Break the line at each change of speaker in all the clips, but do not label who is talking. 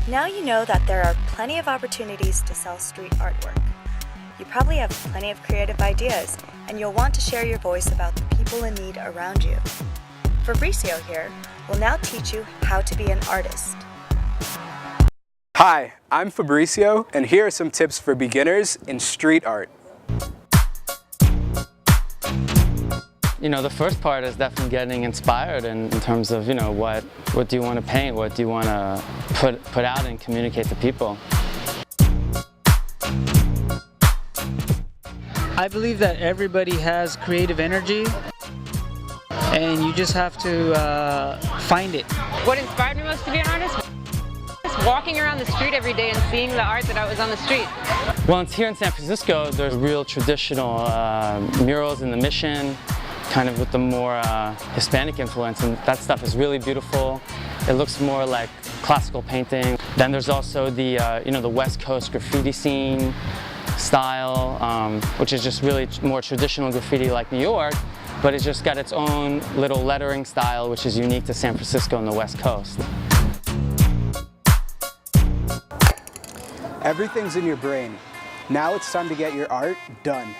Now you know that there are plenty of opportunities to sell street artwork. You probably have plenty of creative ideas, and you'll want to share your voice about the people in need around you. Fabricio here will now teach you how to be an artist.
Hi, I'm Fabricio, and here are some tips for beginners in street art.
You know, the first part is definitely getting inspired in terms of, you know, what do you want to paint, what do you want to put out and communicate to people.
I believe that everybody has creative energy and you just have to find it.
What inspired me most to be an artist? Just walking around the street every day and seeing the art that I was on the street.
Well, it's here in San Francisco, there's real traditional murals in the Mission, kind of with the more Hispanic influence, and that stuff is really beautiful. It looks more like classical painting. Then there's also the you know, the West Coast graffiti scene style, which is just really more traditional graffiti like New York, but it's just got its own little lettering style, which is unique to San Francisco and the West Coast.
Everything's in your brain. Now it's time to get your art done.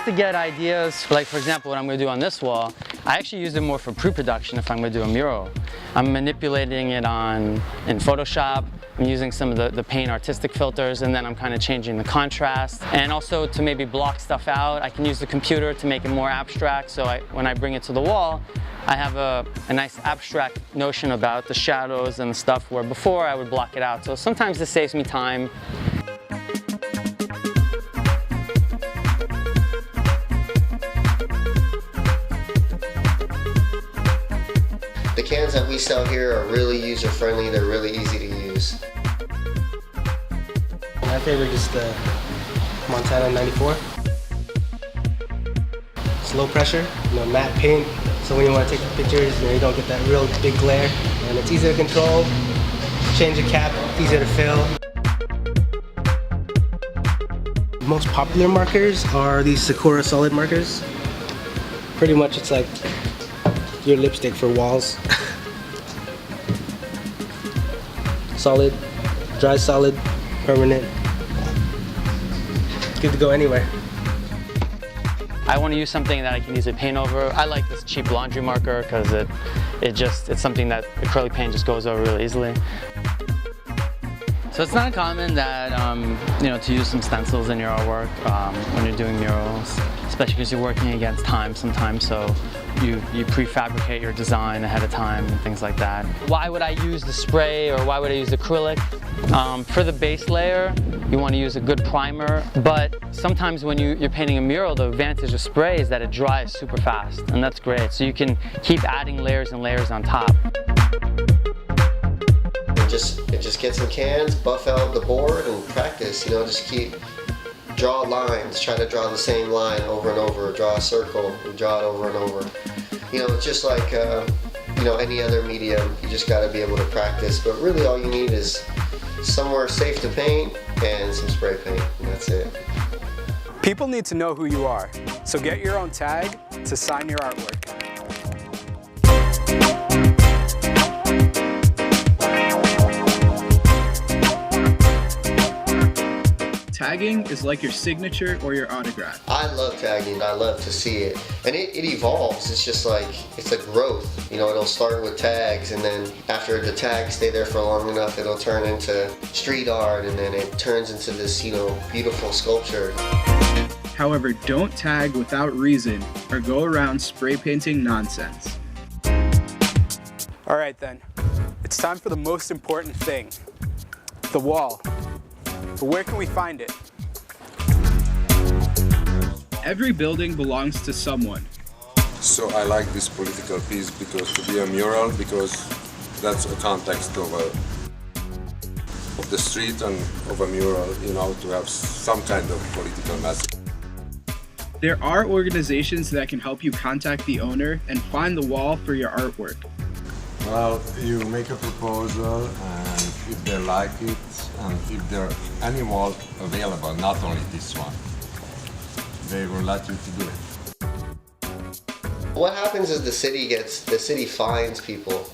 To get ideas, like for example what I'm going to do on this wall, I actually use it more for pre-production if I'm going to do a mural. I'm manipulating it in Photoshop, I'm using some of the paint artistic filters, and then I'm kind of changing the contrast. And also to maybe block stuff out, I can use the computer to make it more abstract, so when I bring it to the wall, I have a nice abstract notion about the shadows and the stuff where before I would block it out. So sometimes this saves me time.
The cans that we sell here are really user-friendly, they're really easy to use.
My favorite is the Montana 94. It's low pressure, matte paint, so when you want to take the pictures, you don't get that real big glare. And it's easy to control, change the cap, easier to fill. The most popular markers are these Sakura solid markers. Pretty much it's like your lipstick for walls. Solid, dry solid, permanent. Good to go anywhere.
I want to use something that I can easily paint over. I like this cheap laundry marker because it's something that acrylic paint just goes over really easily. So it's not uncommon that you know, to use some stencils in your artwork when you're doing murals, especially because you're working against time sometimes, so you prefabricate your design ahead of time and things like that. Why would I use the spray or why would I use acrylic? For the base layer, you want to use a good primer, but sometimes when you're painting a mural, the advantage of spray is that it dries super fast, and that's great. So you can keep adding layers and layers on top.
Just get some cans, buff out the board, and practice. Just draw lines. Try to draw the same line over and over. Draw a circle, draw it over and over. It's just like any other medium. You just got to be able to practice. But really, all you need is somewhere safe to paint and some spray paint, and that's it.
People need to know who you are, so get your own tag to sign your artwork.
Tagging is like your signature or your autograph.
I love tagging. I love to see it. And it evolves. It's just like, it's a growth. It'll start with tags, and then after the tags stay there for long enough, it'll turn into street art, and then it turns into this, beautiful sculpture.
However, don't tag without reason or go around spray painting nonsense.
All right then, it's time for the most important thing, the wall. But where can we find it?
Every building belongs to someone.
So I like this political piece because to be a mural, because that's a context of the street and of a mural, to have some kind of political message.
There are organizations that can help you contact the owner and find the wall for your artwork.
Well, you make a proposal, and if they like it, and if there are any wall available, not only this one, they will let you to do it.
What happens is the city finds people,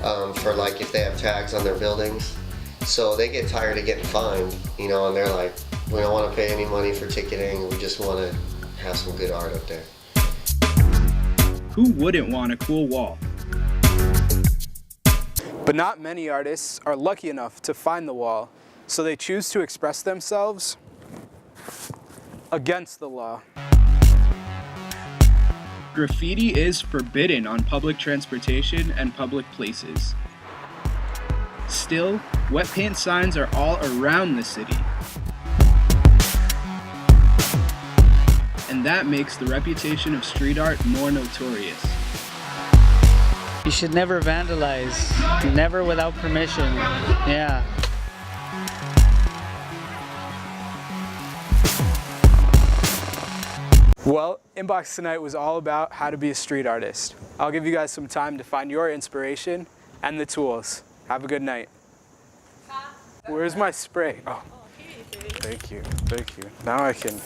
for like if they have tags on their buildings. So they get tired of getting fined, you know, and they're like, we don't want to pay any money for ticketing. We just want to have some good art up there.
Who wouldn't want a cool wall?
But not many artists are lucky enough to find the wall, so they choose to express themselves against the law.
Graffiti is forbidden on public transportation and public places. Still, wet paint signs are all around the city. And that makes the reputation of street art more notorious.
You should never vandalize, never without permission. Yeah.
Well, Inbox tonight was all about how to be a street artist. I'll give you guys some time to find your inspiration and the tools. Have a good night. Where's my spray? Oh, thank you, thank you. Now I can.